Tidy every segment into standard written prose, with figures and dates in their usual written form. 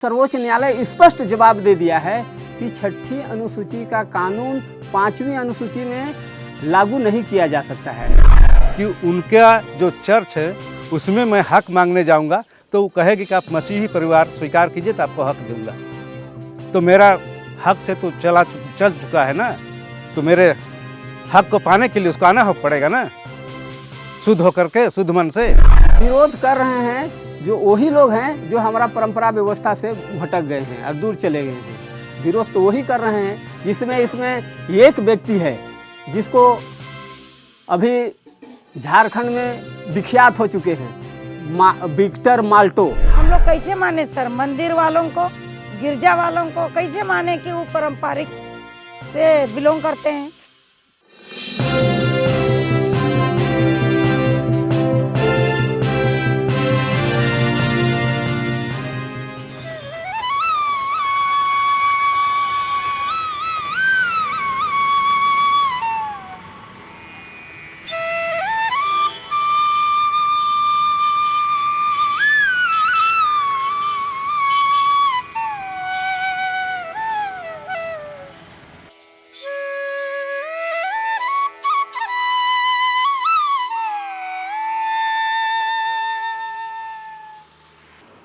सर्वोच्च न्यायालय स्पष्ट जवाब दे दिया है कि छठी अनुसूची का कानून 5वीं अनुसूची में लागू नहीं किया जा सकता है। कि उनका जो चर्च है उसमें मैं हक मांगने जाऊंगा तो वो कहेगी कि आप मसीही परिवार स्वीकार कीजिए तो आपको हक दूंगा। तो मेरा हक से तो चल चुका है ना, तो मेरे हक को पाने के लिए उसको आना हो पड़ेगा ना, शुद्ध होकर के, शुद्ध मन से। विरोध कर रहे हैं जो वही लोग हैं जो हमारा परंपरा व्यवस्था से भटक गए हैं और दूर चले गए हैं। विरोध तो वही कर रहे हैं जिसमें इसमें एक व्यक्ति है जिसको अभी झारखंड में विख्यात हो चुके हैं, विक्टर माल्टो। हम लोग कैसे माने सर, मंदिर वालों को, गिरजा वालों को कैसे माने कि वो पारंपरिक से बिलोंग करते हैं।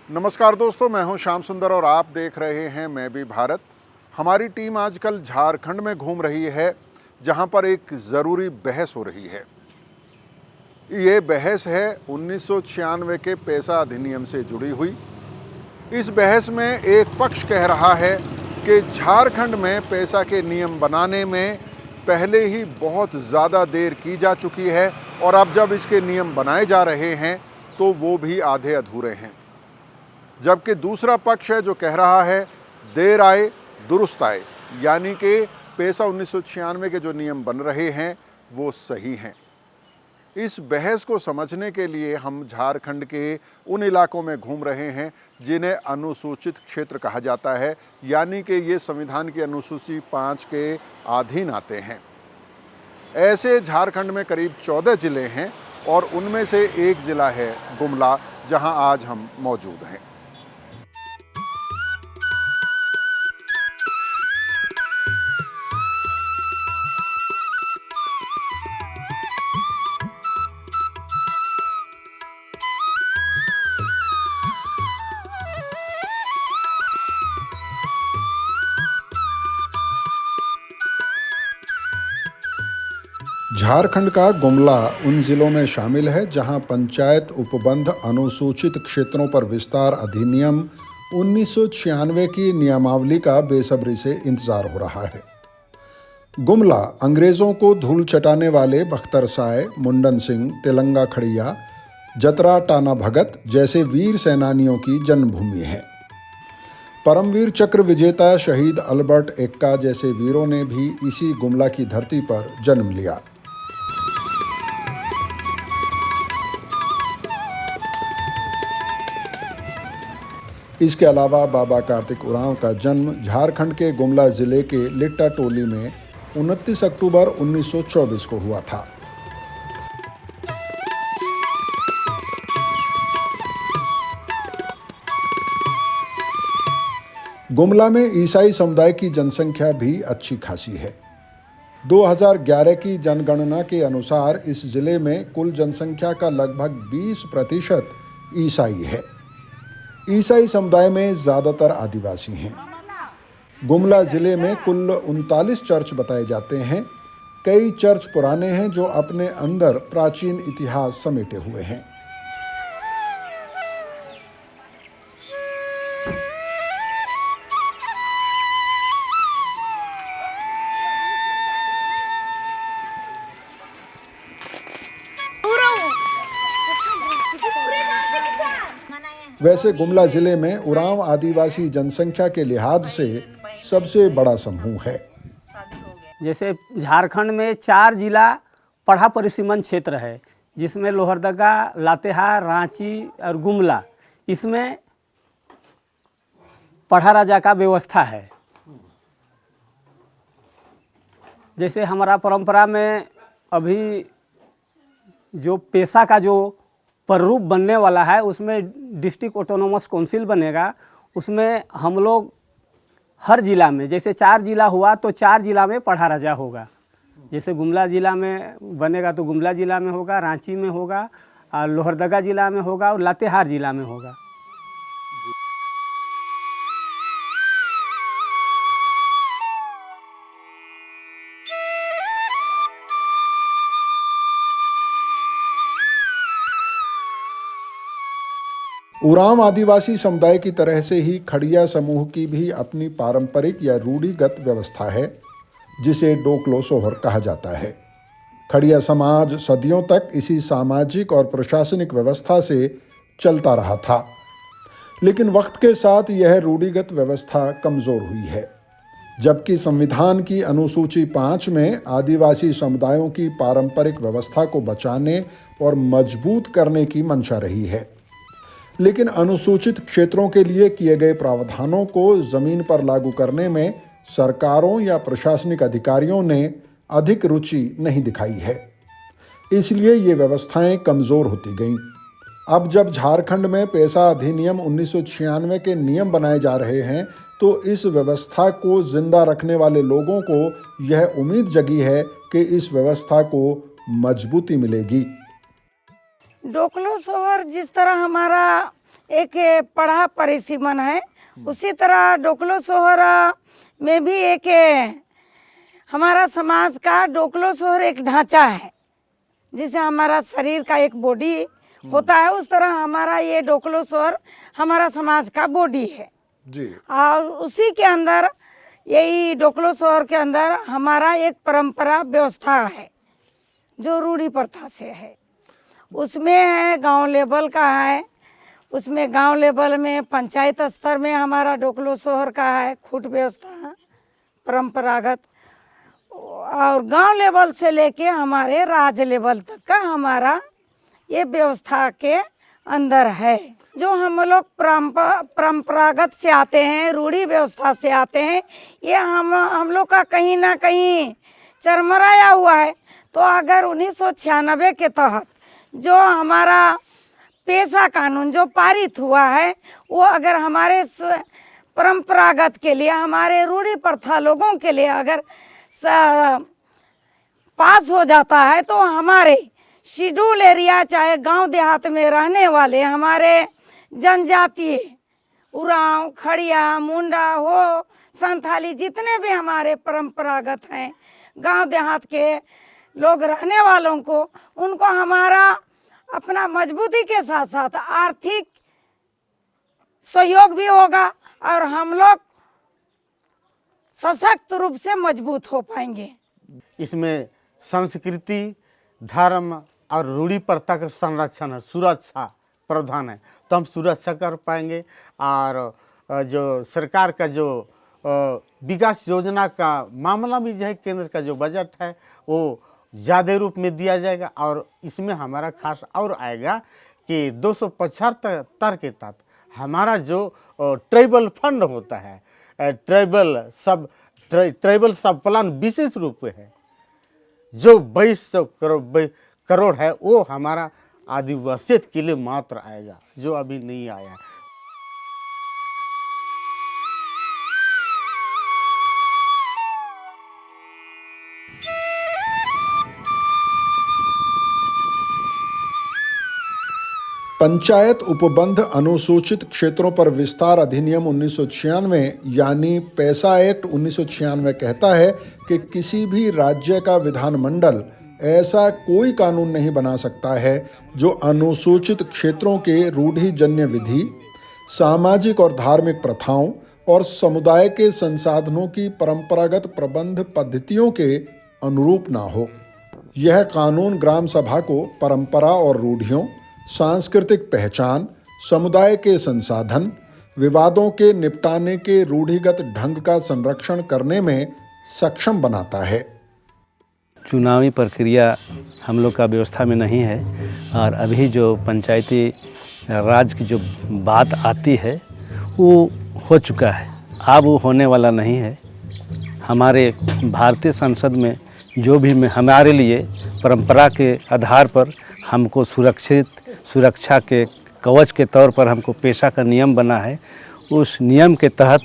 नमस्कार दोस्तों, मैं हूं श्याम सुंदर और आप देख रहे हैं मैं भी भारत। हमारी टीम आजकल झारखंड में घूम रही है जहां पर एक ज़रूरी बहस हो रही है। ये बहस है 1996 के पैसा अधिनियम से जुड़ी हुई। इस बहस में एक पक्ष कह रहा है कि झारखंड में पैसा के नियम बनाने में पहले ही बहुत ज़्यादा देर की जा चुकी है और अब जब इसके नियम बनाए जा रहे हैं तो वो भी आधे अधूरे हैं। जबकि दूसरा पक्ष है जो कह रहा है देर आए दुरुस्त आए, यानी कि पैसा 1996 के जो नियम बन रहे हैं वो सही हैं। इस बहस को समझने के लिए हम झारखंड के उन इलाकों में घूम रहे हैं जिन्हें अनुसूचित क्षेत्र कहा जाता है, यानी कि ये संविधान की अनुसूची 5 के अधीन आते हैं। ऐसे झारखंड में करीब 14 ज़िले हैं और उनमें से एक ज़िला है गुमला, जहां आज हम मौजूद हैं। झारखंड का गुमला उन जिलों में शामिल है जहां पंचायत उपबंध अनुसूचित क्षेत्रों पर विस्तार अधिनियम 1996 की नियमावली का बेसब्री से इंतजार हो रहा है। गुमला अंग्रेजों को धूल चटाने वाले बख्तरसाय, मुंडन सिंह, तेलंगा खड़िया, जतरा टाना भगत जैसे वीर सेनानियों की जन्मभूमि है। परमवीर चक्र विजेता शहीद अल्बर्ट एक्का जैसे वीरों ने भी इसी गुमला की धरती पर जन्म लिया। इसके अलावा बाबा कार्तिक उरांव का जन्म झारखंड के गुमला जिले के लिट्टा टोली में 29 अक्टूबर 1924 को हुआ था। गुमला में ईसाई समुदाय की जनसंख्या भी अच्छी खासी है। 2011 की जनगणना के अनुसार इस जिले में कुल जनसंख्या का लगभग 20% ईसाई है। ईसाई समुदाय में ज़्यादातर आदिवासी हैं। गुमला जिले में कुल 39 चर्च बताए जाते हैं। कई चर्च पुराने हैं जो अपने अंदर प्राचीन इतिहास समेटे हुए हैं। वैसे गुमला जिले में उरांव आदिवासी जनसंख्या के लिहाज से सबसे बड़ा समूह है। जैसे झारखंड में 4 जिला पढ़ा परिसीमन क्षेत्र है जिसमें लोहरदगा, लातेहार, रांची और गुमला, इसमें पढ़ा राजा का व्यवस्था है। जैसे हमारा परंपरा में अभी जो पेशा का जो प्रारूप बनने वाला है उसमें डिस्ट्रिक्ट ऑटोनोमस काउंसिल बनेगा, उसमें हम लोग हर ज़िला में, जैसे 4 ज़िला हुआ तो 4 ज़िला में पढ़ा राजा होगा। जैसे गुमला ज़िला में बनेगा तो गुमला ज़िला में होगा, रांची में होगा, और लोहरदगा ज़िला में होगा और लातेहार ज़िला में होगा। उरांव आदिवासी समुदाय की तरह से ही खड़िया समूह की भी अपनी पारंपरिक या रूढ़िगत व्यवस्था है, जिसे डोकलो सोहर कहा जाता है। खड़िया समाज सदियों तक इसी सामाजिक और प्रशासनिक व्यवस्था से चलता रहा था, लेकिन वक्त के साथ यह रूढ़िगत व्यवस्था कमजोर हुई है। जबकि संविधान की अनुसूची 5 में आदिवासी समुदायों की पारंपरिक व्यवस्था को बचाने और मजबूत करने की मंशा रही है, लेकिन अनुसूचित क्षेत्रों के लिए किए गए प्रावधानों को जमीन पर लागू करने में सरकारों या प्रशासनिक अधिकारियों ने अधिक रुचि नहीं दिखाई है। इसलिए ये व्यवस्थाएं कमजोर होती गईं। अब जब झारखंड में पेशा अधिनियम 1996 के नियम बनाए जा रहे हैं, तो इस व्यवस्था को जिंदा रखने वाले लोगों को यह उम्मीद जगी है कि इस व्यवस्था को मजबूती मिलेगी। डोकलो सोहर जिस तरह हमारा एक पढ़ा परिसीमन है, उसी तरह डोकलो सोहर में भी एक हमारा समाज का डोकलो सोहर एक ढांचा है, जिसे हमारा शरीर का एक बॉडी होता है, उस तरह हमारा ये डोकलो सोहर हमारा समाज का बॉडी है जी। और उसी के अंदर यही डोकलो सोहर के अंदर हमारा एक परंपरा व्यवस्था है जो रूढ़ी प्रथा से है। उसमें है गांव लेवल का है, उसमें गांव लेवल में पंचायत स्तर में हमारा डोकलो सोहर का है खूट व्यवस्था परंपरागत, और गांव लेवल से लेके हमारे राज्य लेवल तक का हमारा ये व्यवस्था के अंदर है। जो हम लोग परंपरागत से आते हैं, रूढ़ी व्यवस्था से आते हैं, ये हम लोग का कहीं ना कहीं चरमराया हुआ है। तो अगर 1996 के तहत जो हमारा पेशा कानून जो पारित हुआ है, वो अगर हमारे परंपरागत के लिए, हमारे रूढ़ी प्रथा लोगों के लिए अगर पास हो जाता है, तो हमारे शेड्यूल एरिया चाहे गांव देहात में रहने वाले हमारे जनजातीय उरांव, खड़िया, मुंडा हो, संथाली, जितने भी हमारे परंपरागत हैं गांव देहात के लोग रहने वालों को, उनको हमारा अपना मजबूती के साथ साथ आर्थिक सहयोग भी होगा और हम लोग सशक्त रूप से मजबूत हो पाएंगे। इसमें संस्कृति, धर्म और रूढ़ी प्रथा का संरक्षण है, सुरक्षा प्रावधान है, तो हम सुरक्षा कर पाएंगे। और जो सरकार का जो विकास योजना का मामला भी जो है, केंद्र का जो बजट है वो ज़्यादा रूप में दिया जाएगा। और इसमें हमारा खास और आएगा कि 275 के तहत हमारा जो ट्राइबल फंड होता है, ट्राइबल सब प्लान विशेष रूप में है, जो 2200 करोड़ है, वो हमारा आदिवासियत के लिए मात्र आएगा, जो अभी नहीं आया है। पंचायत उपबंध अनुसूचित क्षेत्रों पर विस्तार अधिनियम 1996 यानी पैसा एक्ट 1996 कहता है कि किसी भी राज्य का विधानमंडल ऐसा कोई कानून नहीं बना सकता है जो अनुसूचित क्षेत्रों के रूढ़िजन्य विधि, सामाजिक और धार्मिक प्रथाओं और समुदाय के संसाधनों की परंपरागत प्रबंध पद्धतियों के अनुरूप ना हो। यह कानून ग्राम सभा को परंपरा और रूढ़ियों, सांस्कृतिक पहचान, समुदाय के संसाधन, विवादों के निपटाने के रूढ़िगत ढंग का संरक्षण करने में सक्षम बनाता है। चुनावी प्रक्रिया हम लोग का व्यवस्था में नहीं है, और अभी जो पंचायती राज की जो बात आती है वो हो चुका है, अब वो होने वाला नहीं है। हमारे भारतीय संसद में जो भी हमारे लिए परंपरा के आधार पर हमको सुरक्षा के कवच के तौर पर हमको पेशा का नियम बना है, उस नियम के तहत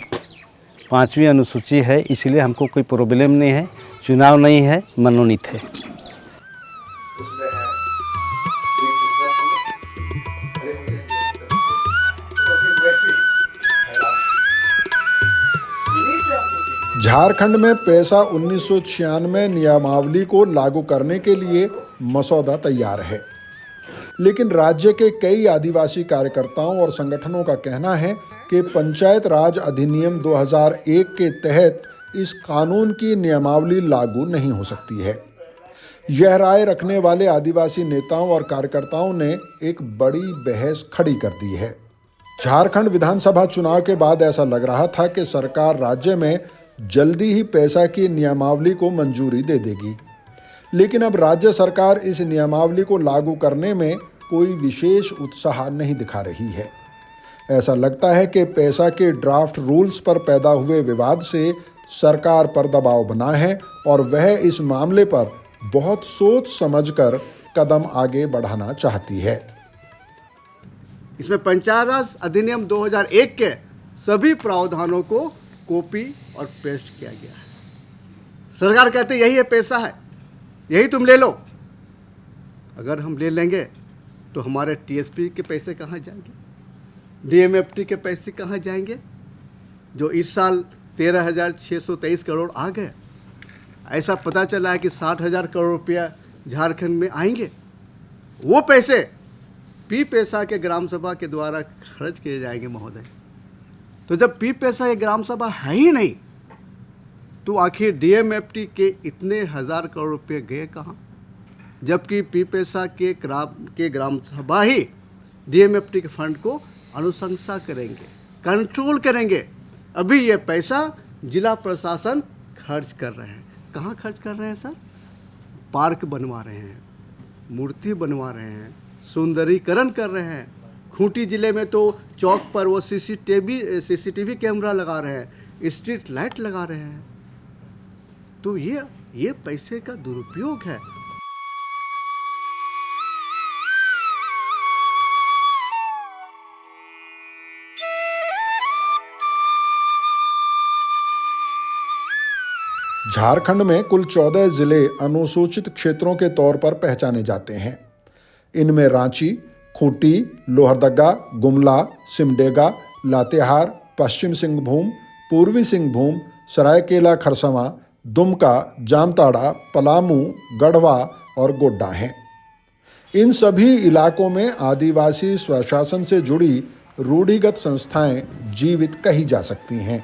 5वीं अनुसूची है, इसलिए हमको कोई प्रॉब्लम नहीं है। चुनाव नहीं है, मनोनीत है। झारखंड में पैसा 1996 नियमावली को लागू करने के लिए मसौदा तैयार है, लेकिन राज्य के कई आदिवासी कार्यकर्ताओं और संगठनों का कहना है कि पंचायत राज अधिनियम 2001 के तहत इस कानून की नियमावली लागू नहीं हो सकती है। यह राय रखने वाले आदिवासी नेताओं और कार्यकर्ताओं ने एक बड़ी बहस खड़ी कर दी है। झारखंड विधानसभा चुनाव के बाद ऐसा लग रहा था कि सरकार राज्य में जल्दी ही पैसा की नियमावली को मंजूरी दे देगी, लेकिन अब राज्य सरकार इस नियमावली को लागू करने में कोई विशेष उत्साह नहीं दिखा रही है। ऐसा लगता है कि पैसा के ड्राफ्ट रूल्स पर पैदा हुए विवाद से सरकार पर दबाव बना है और वह इस मामले पर बहुत सोच समझकर कदम आगे बढ़ाना चाहती है। इसमें पंचायत राज अधिनियम 2001 के सभी प्रावधानों को कॉपी और पेस्ट किया गया है। सरकार कहते यही है, पैसा है, यही तुम ले लो। अगर हम ले लेंगे तो हमारे टीएसपी के पैसे कहाँ जाएंगे, डीएमएफटी के पैसे कहाँ जाएंगे, जो इस साल 13,623 करोड़ आ गए। ऐसा पता चला है कि 60,000 करोड़ रुपया झारखंड में आएंगे। वो पैसे पी पैसा के ग्राम सभा के द्वारा खर्च किए जाएंगे महोदय। तो जब पी पैसा के ग्राम सभा है ही नहीं, तो आखिर डीएमएफटी के इतने हज़ार करोड़ रुपए गए कहाँ? जबकि पी पैसा के ग्राम सभा ही डीएमएफटी के फंड को अनुशंसा करेंगे, कंट्रोल करेंगे। अभी ये पैसा जिला प्रशासन खर्च कर रहे हैं। कहाँ खर्च कर रहे हैं सर? पार्क बनवा रहे हैं, मूर्ति बनवा रहे हैं, सुंदरीकरण कर रहे हैं। खूंटी जिले में तो चौक पर वो सीसीटीवी कैमरा लगा रहे हैं, स्ट्रीट लाइट लगा रहे हैं। तो ये पैसे का दुरुपयोग है। झारखंड में कुल 14 जिले अनुसूचित क्षेत्रों के तौर पर पहचाने जाते हैं। इनमें रांची, खूंटी, लोहरदगा, गुमला, सिमडेगा, लातेहार, पश्चिम सिंहभूम, पूर्वी सिंहभूम, सरायकेला खरसवां, दुमका, जामताड़ा, पलामू, गढ़वा और गोड्डा हैं। इन सभी इलाकों में आदिवासी स्वशासन से जुड़ी रूढ़िगत संस्थाएं जीवित कही जा सकती हैं।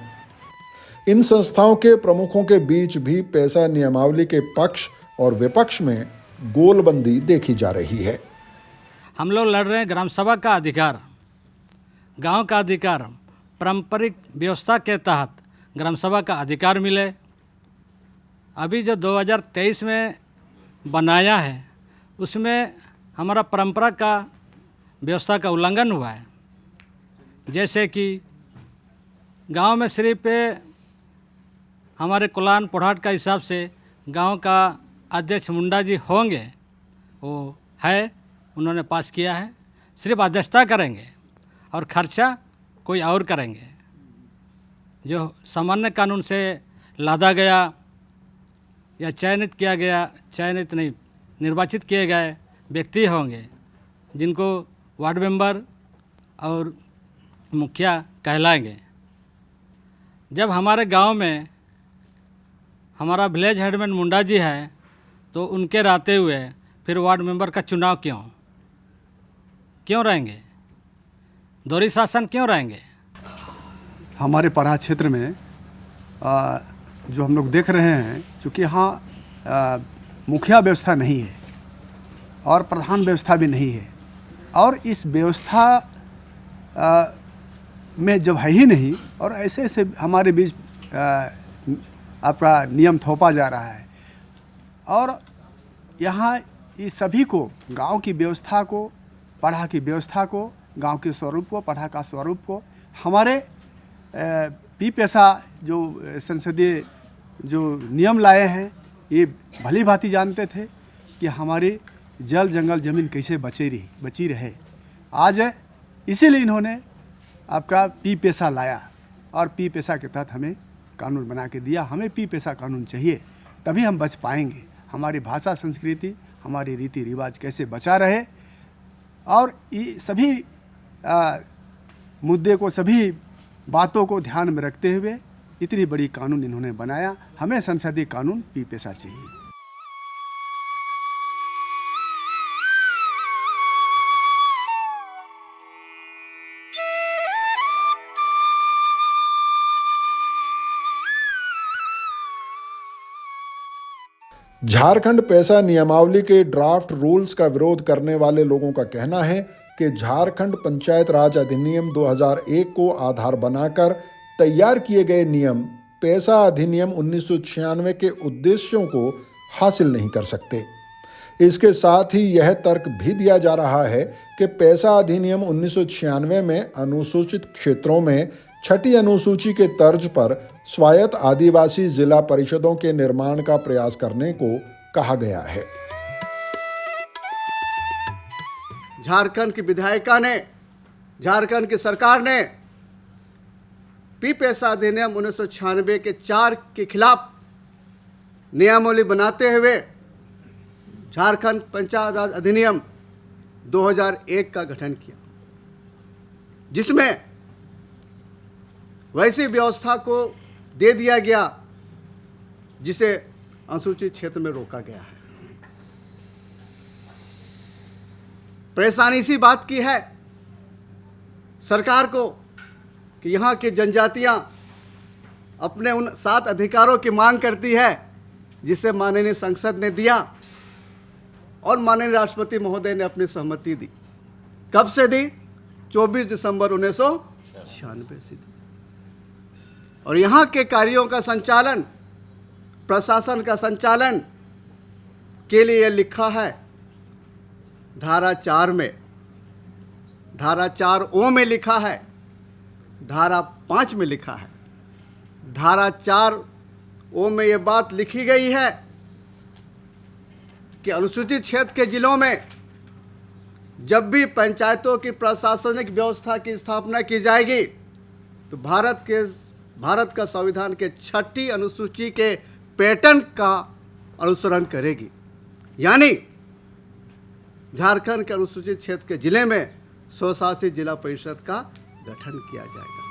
इन संस्थाओं के प्रमुखों के बीच भी पैसा नियमावली के पक्ष और विपक्ष में गोलबंदी देखी जा रही है। हम लोग लड़ रहे हैं ग्राम सभा का अधिकार, गांव का अधिकार, पारंपरिक व्यवस्था के तहत ग्राम सभा का अधिकार मिले। अभी जो 2023 में बनाया है उसमें हमारा परंपरा का व्यवस्था का उल्लंघन हुआ है। जैसे कि गांव में सिर्फ हमारे कुलान पोढ़ाट का हिसाब से गांव का अध्यक्ष मुंडा जी होंगे, वो है, उन्होंने पास किया है। सिर्फ अध्यक्षता करेंगे और खर्चा कोई और करेंगे। जो सामान्य कानून से लादा गया या चयनित किया गया, चयनित नहीं, निर्वाचित किए गए व्यक्ति होंगे जिनको वार्ड मेंबर और मुखिया कहलाएंगे। जब हमारे गांव में हमारा विलेज हेडमैन मुंडा जी है तो उनके रहते हुए फिर वार्ड मेंबर का चुनाव क्यों रहेंगे? दोहरी शासन क्यों रहेंगे? हमारे पढ़ा क्षेत्र में जो हम लोग देख रहे हैं, चूँकि यहाँ मुखिया व्यवस्था नहीं है और प्रधान व्यवस्था भी नहीं है, और इस व्यवस्था में जब है ही नहीं और ऐसे ऐसे हमारे बीच आपका नियम थोपा जा रहा है, और यहाँ इस सभी को, गांव की व्यवस्था को, पढ़ा की व्यवस्था को, गांव के स्वरूप को, पढ़ा का स्वरूप को, हमारे पी पैसा जो संसदीय जो नियम लाए हैं, ये भली भांति जानते थे कि हमारी जल जंगल ज़मीन कैसे बची रहे। आज इसीलिए इन्होंने आपका पी पेशा लाया और पी पेशा के तहत हमें कानून बना के दिया। हमें पी पेशा कानून चाहिए, तभी हम बच पाएंगे। हमारी भाषा संस्कृति, हमारी रीति रिवाज कैसे बचा रहे, और ये सभी मुद्दे को, सभी बातों को ध्यान में रखते हुए इतनी बड़ी कानून इन्होंने बनाया। हमें संसदीय कानून पी पेशा चाहिए। झारखंड पैसा नियमावली के ड्राफ्ट रूल्स का विरोध करने वाले लोगों का कहना है कि झारखंड पंचायत राज अधिनियम 2001 को आधार बनाकर तैयार किए गए नियम पैसा अधिनियम 1996 के उद्देश्यों को हासिल नहीं कर सकते। इसके साथ ही यह तर्क भी दिया जा रहा है कि पैसा अधिनियम 1996 में अनुसूचित क्षेत्रों में छठी अनुसूची के तर्ज पर स्वायत्त आदिवासी जिला परिषदों के निर्माण का प्रयास करने को कहा गया है। झारखंड की विधायिका ने, झारखंड की सरकार ने पी पेशा अधिनियम 1996 के 4 के खिलाफ नियमावली बनाते हुए झारखंड पंचायत राज अधिनियम 2001 का गठन किया, जिसमें वैसी व्यवस्था को दे दिया गया जिसे अनुसूचित क्षेत्र में रोका गया है। परेशानी सी बात की है सरकार को कि यहाँ की जनजातियाँ अपने उन 7 अधिकारों की मांग करती है जिसे माननीय संसद ने दिया और माननीय राष्ट्रपति महोदय ने अपनी सहमति दी। कब से दी? 24 दिसंबर 1996 से दी। और यहाँ के कार्यों का संचालन, प्रशासन का संचालन के लिए यह लिखा है धारा 4 में, धारा 4O में लिखा है, धारा 5 में लिखा है। धारा 4O में यह बात लिखी गई है कि अनुसूचित क्षेत्र के जिलों में जब भी पंचायतों की प्रशासनिक व्यवस्था की स्थापना की जाएगी तो भारत का संविधान के 6ठी अनुसूची के पैटर्न का अनुसरण करेगी। यानी झारखंड के अनुसूचित क्षेत्र के जिले में स्वशासित जिला परिषद का गठन किया जाएगा।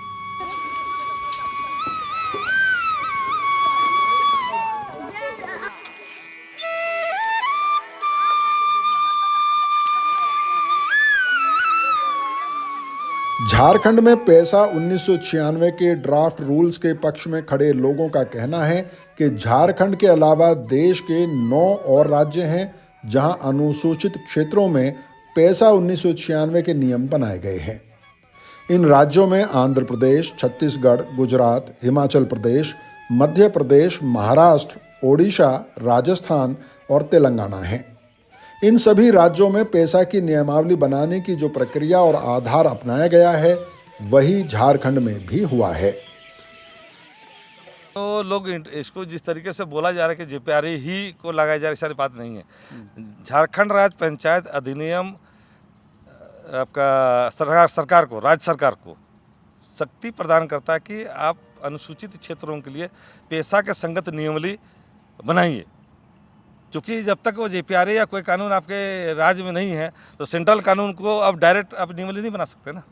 झारखंड में पैसा 1996 के ड्राफ्ट रूल्स के पक्ष में खड़े लोगों का कहना है कि झारखंड के अलावा देश के 9 और राज्य हैं जहां अनुसूचित क्षेत्रों में पैसा 1996 के नियम बनाए गए हैं। इन राज्यों में आंध्र प्रदेश, छत्तीसगढ़, गुजरात, हिमाचल प्रदेश, मध्य प्रदेश, महाराष्ट्र, ओडिशा, राजस्थान और तेलंगाना हैं। इन सभी राज्यों में पैसा की नियमावली बनाने की जो प्रक्रिया और आधार अपनाया गया है वही झारखंड में भी हुआ है। तो लोग इसको जिस तरीके से बोला जा रहा है कि जेपीआरए ही को लगाया जा रहा है, सारी बात नहीं है। झारखंड राज्य पंचायत अधिनियम आपका सरकार को, राज्य सरकार को शक्ति प्रदान करता है कि आप अनुसूचित क्षेत्रों के लिए पैसा के संगत नियमावली बनाइए। क्योंकि जब तक वो जेपीआरए या कोई कानून आपके राज्य में नहीं है तो सेंट्रल कानून को अब डायरेक्ट आप नियमावली नहीं बना सकते ना।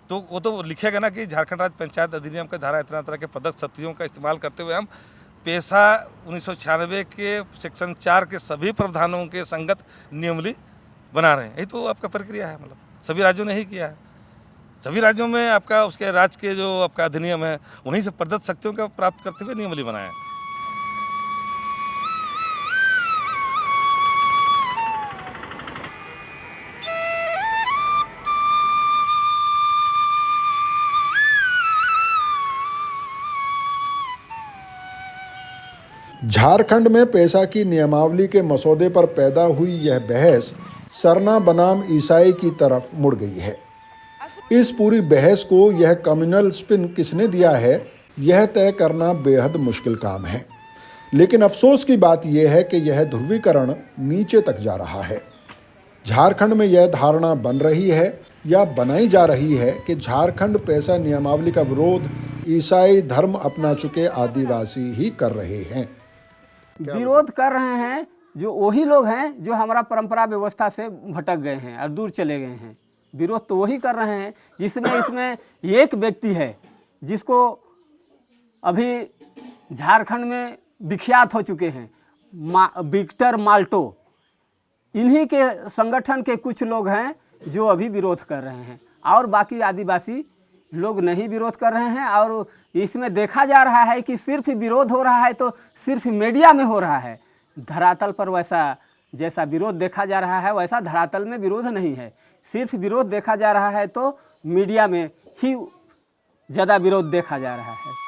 तो वो तो लिखेगा ना कि झारखंड राज्य पंचायत अधिनियम के धारा इतना तरह के पदक शक्तियों का इस्तेमाल करते हुए हम पैसा 1996 के सेक्शन 4 के सभी प्रावधानों के संगत नियमावली बना रहे हैं। यही तो आपका प्रक्रिया है, मतलब सभी राज्यों ने ही किया है। सभी राज्यों में आपका उसके राज्य के जो आपका अधिनियम है उन्हीं से प्रदत्त शक्तियों का प्राप्त करते हुए नियमावली बनाया है। झारखंड में पैसा की नियमावली के मसौदे पर पैदा हुई यह बहस सरना बनाम ईसाई की तरफ मुड़ गई है। इस पूरी बहस को यह कम्युनल स्पिन किसने दिया है यह तय करना बेहद मुश्किल काम है। लेकिन अफसोस की बात यह है कि यह ध्रुवीकरण नीचे तक जा रहा है। झारखंड में यह धारणा बन रही है या बनाई जा रही है कि झारखंड पैसा नियमावली का विरोध ईसाई धर्म अपना चुके आदिवासी ही कर रहे हैं। विरोध कर रहे हैं जो वही लोग हैं जो हमारा परंपरा व्यवस्था से भटक गए हैं और दूर चले गए हैं। विरोध तो वही कर रहे हैं जिसमें इसमें एक व्यक्ति है जिसको अभी झारखंड में विख्यात हो चुके हैं, विक्टर माल्टो। इन्हीं के संगठन के कुछ लोग हैं जो अभी विरोध कर रहे हैं और बाकी आदिवासी लोग नहीं विरोध कर रहे हैं। और इसमें देखा जा रहा है कि सिर्फ विरोध हो रहा है तो सिर्फ मीडिया में हो रहा है, धरातल पर वैसा जैसा विरोध देखा जा रहा है वैसा धरातल में विरोध नहीं है। सिर्फ विरोध देखा जा रहा है तो मीडिया में ही ज़्यादा विरोध देखा जा रहा है।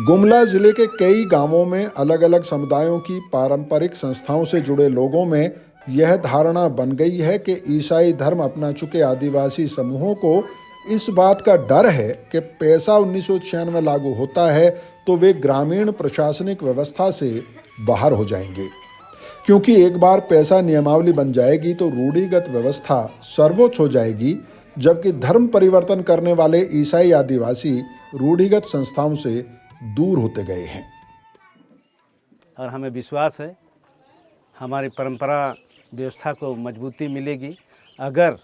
गुमला जिले के कई गांवों में अलग अलग समुदायों की पारंपरिक संस्थाओं से जुड़े लोगों में यह धारणा बन गई है कि ईसाई धर्म अपना चुके आदिवासी समूहों को इस बात का डर है कि पैसा 1996 लागू होता है तो वे ग्रामीण प्रशासनिक व्यवस्था से बाहर हो जाएंगे, क्योंकि एक बार पैसा नियमावली बन जाएगी तो रूढ़िगत व्यवस्था सर्वोच्च हो जाएगी, जबकि धर्म परिवर्तन करने वाले ईसाई आदिवासी रूढ़िगत संस्थाओं से दूर होते गए हैं। और हमें विश्वास है हमारी परंपरा व्यवस्था को मजबूती मिलेगी। अगर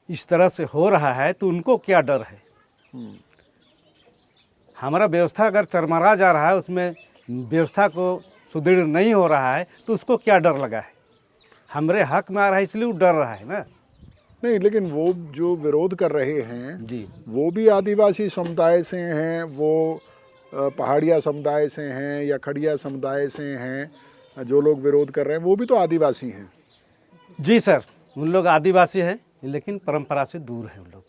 इस तरह से हो रहा है तो उनको क्या डर है? हमारा व्यवस्था अगर चरमरा जा रहा है, उसमें व्यवस्था को सुदृढ़ नहीं हो रहा है तो उसको क्या डर लगा है? हमारे हक में आ रहा है इसलिए वो डर रहा है ना। नहीं, लेकिन वो जो विरोध कर रहे हैं जी, वो भी आदिवासी समुदाय से हैं, वो पहाड़िया समुदाय से हैं या खड़िया समुदाय से हैं। जो लोग विरोध कर रहे हैं वो भी तो आदिवासी हैं। जी सर, उन लोग आदिवासी हैं लेकिन परंपरा से दूर है। उन लोग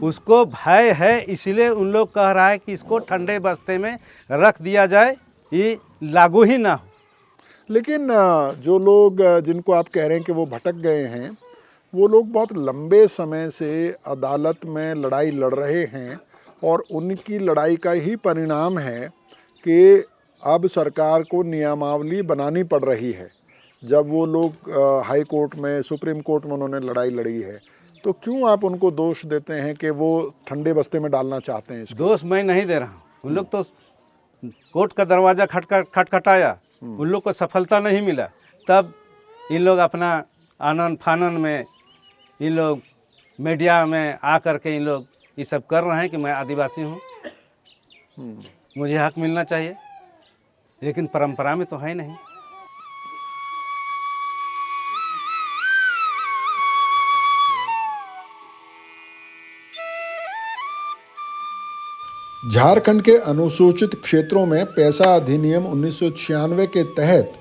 उसको भय है, इसलिए उन लोग कह रहा है कि इसको ठंडे बस्ते में रख दिया जाए, ये लागू ही ना हो। लेकिन जो लोग जिनको आप कह रहे हैं कि वो भटक गए हैं, वो लोग बहुत लंबे समय से अदालत में लड़ाई लड़ रहे हैं और उनकी लड़ाई का ही परिणाम है कि अब सरकार को नियमावली बनानी पड़ रही है। जब वो लोग हाई कोर्ट में, सुप्रीम कोर्ट में उन्होंने लड़ाई लड़ी है, तो क्यों आप उनको दोष देते हैं कि वो ठंडे बस्ते में डालना चाहते हैं इसको? दोष मैं नहीं दे रहा हूँ। उन लोग तो कोर्ट का दरवाज़ा खटखटाया, उन लोग को सफलता नहीं मिला, तब इन लोग अपना आनंद फानन में इन लोग मीडिया में आ कर के इन लोग ये सब कर रहे हैं कि मैं आदिवासी हूँ, मुझे हक मिलना चाहिए, लेकिन परंपरा में तो है नहीं। झारखंड के अनुसूचित क्षेत्रों में पैसा अधिनियम 1996 के तहत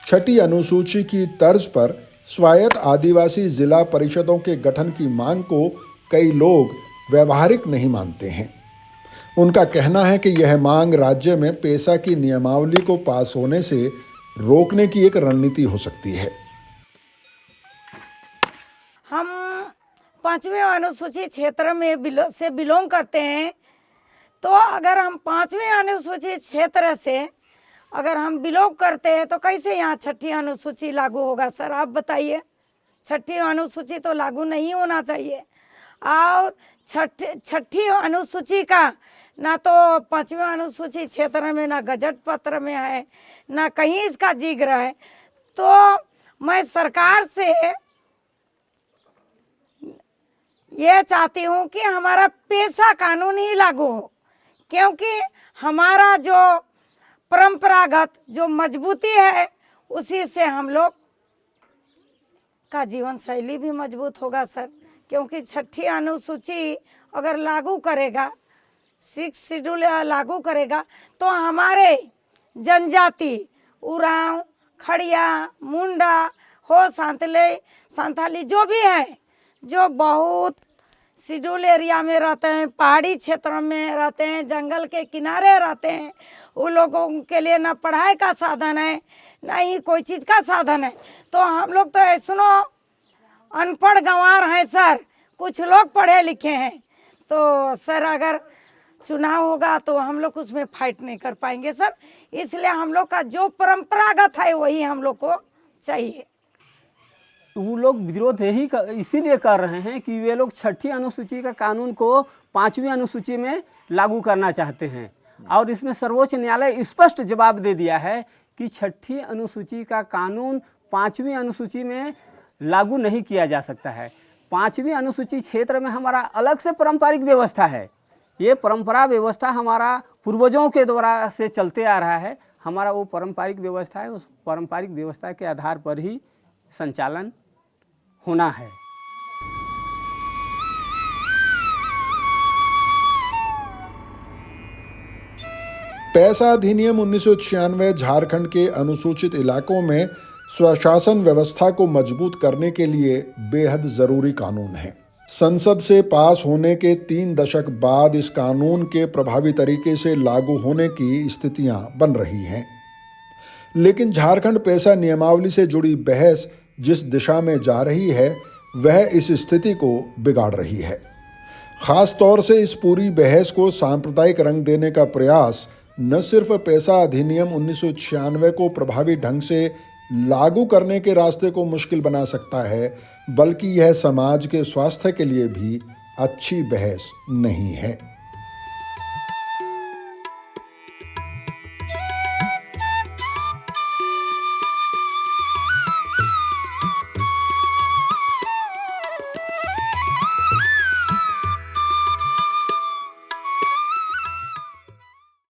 छठी अनुसूची की तर्ज पर स्वायत्त आदिवासी जिला परिषदों के गठन की मांग को कई लोग व्यवहारिक नहीं मानते हैं। उनका कहना है कि यह मांग राज्य में पैसा की नियमावली को पास होने से रोकने की एक रणनीति हो सकती है। हम 5वें अनुसूचित क्षेत्र में से बिलोंग करते हैं, तो अगर हम 5वें अनुसूचित क्षेत्र से अगर हम बिलोंग करते हैं तो कैसे यहाँ छठी अनुसूची लागू होगा? सर आप बताइए। छठी अनुसूची तो लागू नहीं होना चाहिए। और छठी अनुसूची का ना तो 5वें अनुसूचित क्षेत्र में, ना गजट पत्र में है, ना कहीं इसका जिक्र है। तो मैं सरकार से ये चाहती हूँ कि हमारा पेशा कानून ही लागू हो, क्योंकि हमारा जो परंपरागत जो मजबूती है उसी से हम लोग का जीवन शैली भी मजबूत होगा सर। क्योंकि छठी अनुसूची अगर लागू करेगा, 6 शेड्यूल लागू करेगा, तो हमारे जनजाति उरांव, खड़िया, मुंडा हो, संथाली जो भी है, जो बहुत शेड्यूल एरिया में रहते हैं, पहाड़ी क्षेत्रों में रहते हैं, जंगल के किनारे रहते हैं, उन लोगों के लिए ना पढ़ाई का साधन है, ना ही कोई चीज़ का साधन है। तो हम लोग तो ऐसनो अनपढ़ गंवार हैं सर, कुछ लोग पढ़े लिखे हैं। तो सर अगर चुनाव होगा तो हम लोग उसमें फाइट नहीं कर पाएंगे सर। इसलिए हम लोग का जो परंपरागत है वही हम लोग को चाहिए। वो लोग विरोध इसीलिए कर रहे हैं कि वे लोग 6ठी अनुसूची का कानून को 5वीं अनुसूची में लागू करना चाहते हैं, और इसमें सर्वोच्च न्यायालय स्पष्ट जवाब दे दिया है कि 6ठी अनुसूची का कानून 5वीं अनुसूची में लागू नहीं किया जा सकता है। 5वीं अनुसूची क्षेत्र में हमारा अलग से पारंपरिक व्यवस्था है। ये परंपरा व्यवस्था हमारा पूर्वजों के द्वारा से चलते आ रहा है। हमारा वो पारंपरिक व्यवस्था है, उस पारंपरिक व्यवस्था के आधार पर ही संचालन होना है। पैसा अधिनियम 1996 झारखंड के अनुसूचित इलाकों में स्वशासन व्यवस्था को मजबूत करने के लिए बेहद जरूरी कानून है। संसद से पास होने के 3 दशक बाद इस कानून के प्रभावी तरीके से लागू होने की स्थितियां बन रही हैं, लेकिन झारखंड पैसा नियमावली से जुड़ी बहस जिस दिशा में जा रही है वह इस स्थिति को बिगाड़ रही है। खास तौर से इस पूरी बहस को सांप्रदायिक रंग देने का प्रयास न सिर्फ पैसा अधिनियम 1996 को प्रभावी ढंग से लागू करने के रास्ते को मुश्किल बना सकता है, बल्कि यह समाज के स्वास्थ्य के लिए भी अच्छी बहस नहीं है।